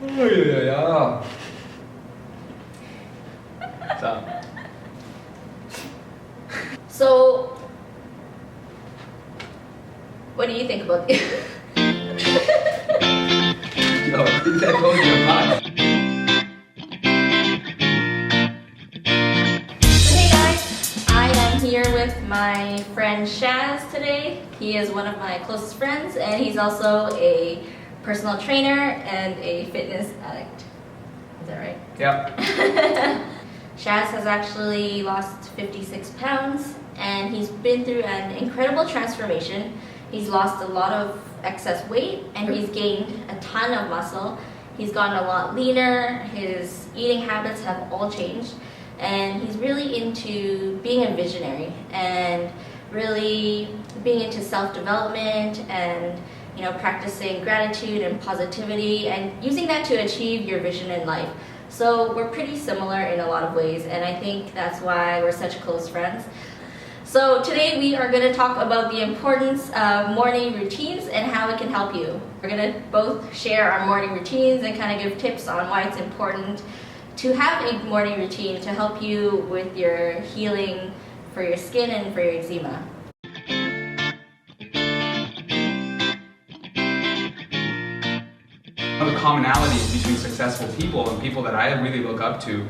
Oh, yeah. What's up? So, what do you think about the Yo, that goes in your mind. So hey guys, I am here with my friend Shaz today. He is one of my closest friends and he's also a personal trainer and a fitness addict. Is that right? Yep. Shaz has actually lost 56 pounds and he's been through an incredible transformation. He's lost a lot of excess weight and he's gained a ton of muscle. He's gotten a lot leaner, his eating habits have all changed, and he's really into being a visionary and really being into self-development and practicing gratitude and positivity and using that to achieve your vision in life. So we're pretty similar in a lot of ways, and I think that's why we're such close friends. So today we are going to talk about the importance of morning routines and how it can help you. We're going to both share our morning routines and kind of give tips on why it's important to have a morning routine to help you with your healing for your skin and for your eczema. One of the commonalities between successful people and people that I really look up to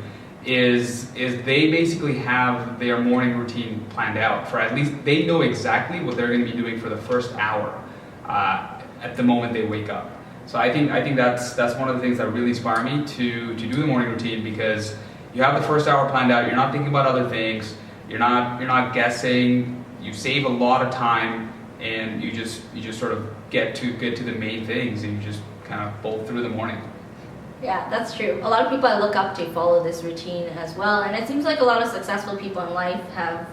is they basically have their morning routine planned out. For at least they know exactly what they're going to be doing for the first hour at the moment they wake up. So I think that's one of the things that really inspire me to do the morning routine, because you have the first hour planned out. You're not thinking about other things. You're not guessing. You save a lot of time, and you just sort of get to the main things, and you just kind of bolt through the morning. Yeah, that's true. A lot of people I look up to follow this routine as well, and it seems like a lot of successful people in life have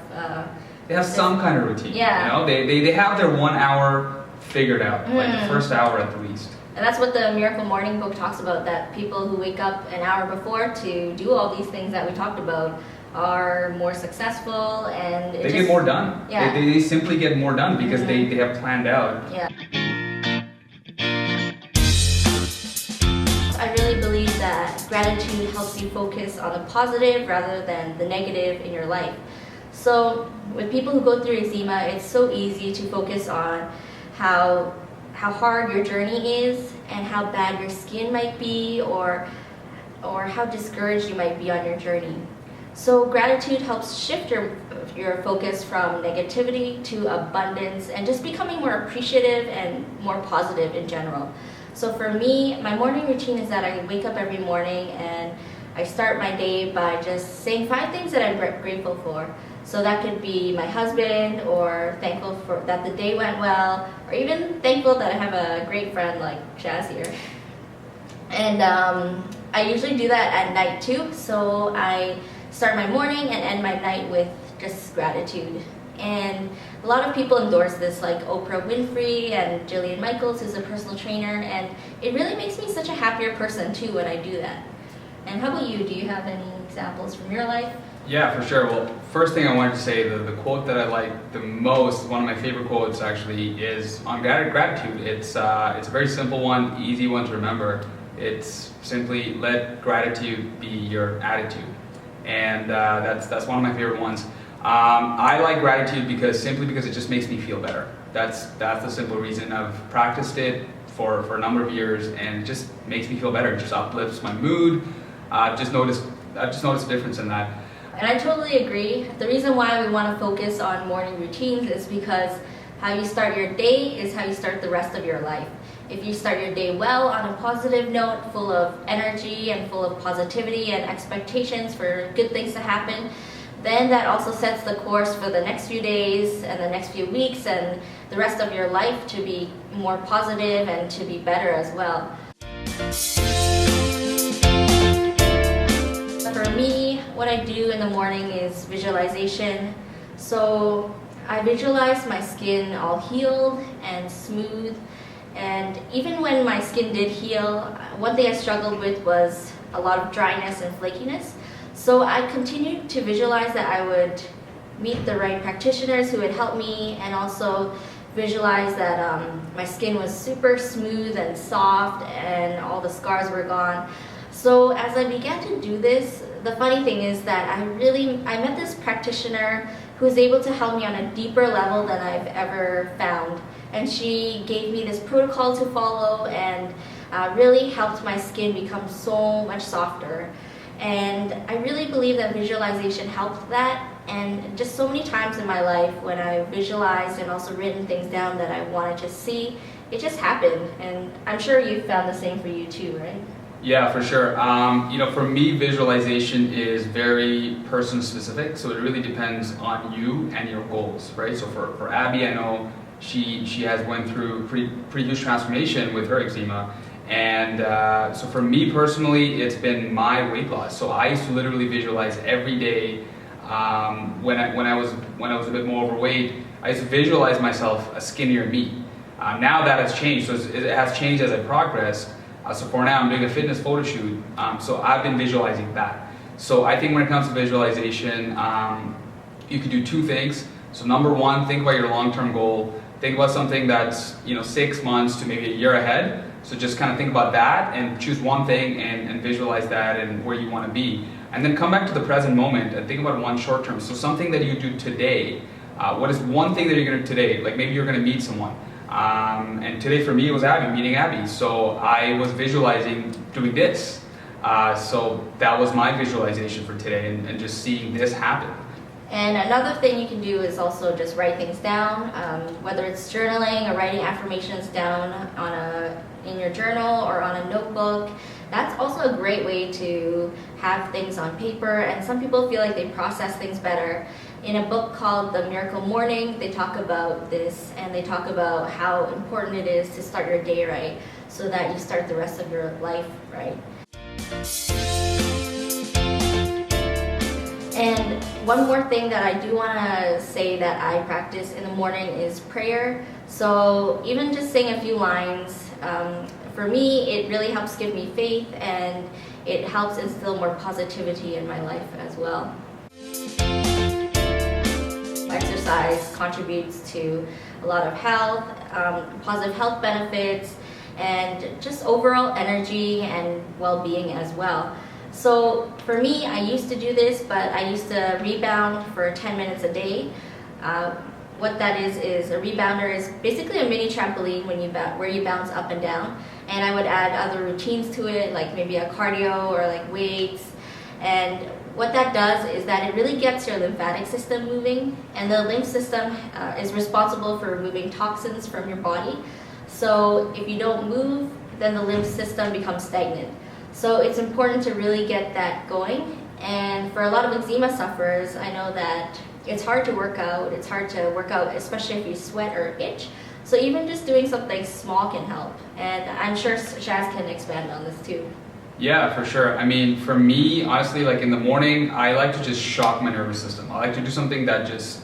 they have some kind of routine. Yeah. They have their 1 hour figured out, like the first hour at the least. And that's what the Miracle Morning book talks about, that people who wake up an hour before to do all these things that we talked about are more successful, and they get more done. Yeah. They simply get more done because they have planned out. Yeah. I really believe that gratitude helps you focus on the positive rather than the negative in your life. So with people who go through eczema, it's so easy to focus on how hard your journey is and how bad your skin might be, or how discouraged you might be on your journey. So gratitude helps shift your focus from negativity to abundance and just becoming more appreciative and more positive in general. So for me, my morning routine is that I wake up every morning and I start my day by just saying 5 things that I'm grateful for. So that could be my husband, or thankful for that the day went well, or even thankful that I have a great friend like Shaz here. And I usually do that at night too. So I start my morning and end my night with just gratitude. And a lot of people endorse this, like Oprah Winfrey and Jillian Michaels, who's a personal trainer, and it really makes me such a happier person too when I do that. And how about you? Do you have any examples from your life? Yeah, for sure. Well, first thing I wanted to say, the quote that I like the most, one of my favorite quotes actually, is on gratitude. It's a very simple one, easy one to remember. It's simply, let gratitude be your attitude. And that's one of my favorite ones. I like gratitude because it just makes me feel better. That's the simple reason. I've practiced it for a number of years, and it just makes me feel better. It just uplifts my mood. I've just noticed a difference in that. And I totally agree. The reason why we want to focus on morning routines is because how you start your day is how you start the rest of your life. If you start your day well on a positive note, full of energy and full of positivity and expectations for good things to happen, then that also sets the course for the next few days and the next few weeks and the rest of your life to be more positive and to be better as well. For me, what I do in the morning is visualization. So I visualize my skin all healed and smooth. And even when my skin did heal, one thing I struggled with was a lot of dryness and flakiness. So I continued to visualize that I would meet the right practitioners who would help me, and also visualized that my skin was super smooth and soft and all the scars were gone. So as I began to do this, the funny thing is that I met this practitioner who was able to help me on a deeper level than I've ever found. And she gave me this protocol to follow and really helped my skin become so much softer. And I really believe that visualization helped that. And just so many times in my life when I visualized and also written things down that I wanted to see, it just happened. And I'm sure you found the same for you too, right? Yeah, for sure. For me, visualization is very person specific, so it really depends on you and your goals, right? So for Abby, I know she has went through pretty huge transformation with her eczema, and so for me personally, it's been my weight loss. So I used to literally visualize every day when I was a bit more overweight. I used to visualize myself a skinnier me. Now that has changed, so it has changed as I progressed. So for now, I'm doing a fitness photo shoot, so I've been visualizing that. So I think when it comes to visualization, you can do two things. So number one, think about your long-term goal. Think about something that's 6 months to maybe a year ahead. So just kind of think about that and choose one thing and visualize that and where you want to be. And then come back to the present moment and think about one short term. So something that you do today. What is one thing that you're going to do today? Like maybe you're going to meet someone. And today for me it was meeting Abby. So I was visualizing doing this. So that was my visualization for today and just seeing this happen. And another thing you can do is also just write things down, whether it's journaling or writing affirmations down in your journal or on a notebook. That's also a great way to have things on paper, and some people feel like they process things better. In a book called The Miracle Morning, they talk about this, and they talk about how important it is to start your day right so that you start the rest of your life right. And one more thing that I do want to say that I practice in the morning is prayer. So even just saying a few lines, for me, it really helps give me faith, and it helps instill more positivity in my life as well. Exercise contributes to a lot of health, positive health benefits, and just overall energy and well-being as well. So for me, I used to do this, but I used to rebound for 10 minutes a day. What that is a rebounder is basically a mini trampoline where you bounce up and down. And I would add other routines to it, like maybe a cardio or like weights. And what that does is that it really gets your lymphatic system moving, and the lymph system is responsible for removing toxins from your body. So if you don't move, then the lymph system becomes stagnant. So it's important to really get that going. And for a lot of eczema sufferers, I know that it's hard to work out. It's hard to work out, especially if you sweat or itch. So even just doing something small can help. And I'm sure Shaz can expand on this too. Yeah, for sure. I mean, for me, honestly, like in the morning, I like to just shock my nervous system. I like to do something that just,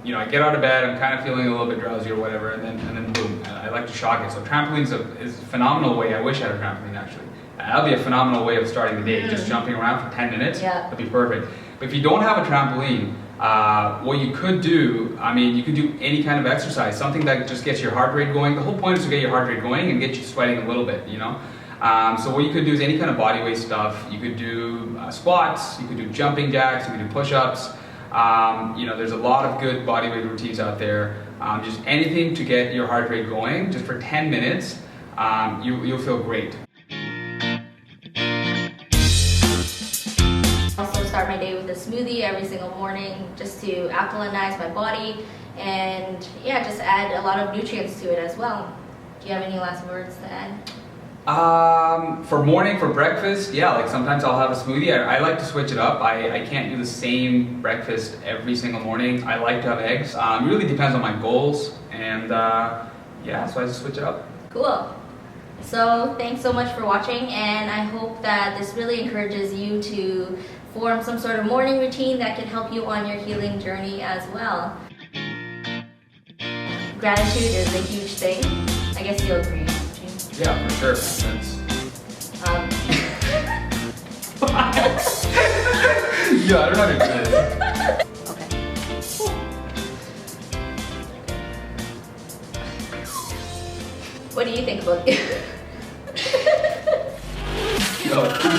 I get out of bed, I'm kind of feeling a little bit drowsy or whatever, and then boom, I like to shock it. So trampoline is a phenomenal way. I wish I had a trampoline actually. That'll be a phenomenal way of starting the day, just jumping around for 10 minutes. Yeah. That'd be perfect. But if you don't have a trampoline, what you could do, you could do any kind of exercise, something that just gets your heart rate going. The whole point is to get your heart rate going and get you sweating a little bit, So what you could do is any kind of body weight stuff. You could do squats, you could do jumping jacks, you could do push-ups. There's a lot of good body weight routines out there. Just anything to get your heart rate going, just for 10 minutes, you'll feel great. Also start my day with a smoothie every single morning just to alkalinize my body, and just add a lot of nutrients to it as well. Do you have any last words to add? For breakfast, like sometimes I'll have a smoothie. I like to switch it up. I can't do the same breakfast every single morning. I like to have eggs. It really depends on my goals, and so I just switch it up. Cool. So thanks so much for watching, and I hope that this really encourages you to form some sort of morning routine that can help you on your healing journey as well. Gratitude is a huge thing. I guess you'll agree. Yeah, for sure. Yeah, I don't know how to do this. Okay. think about you? Yo,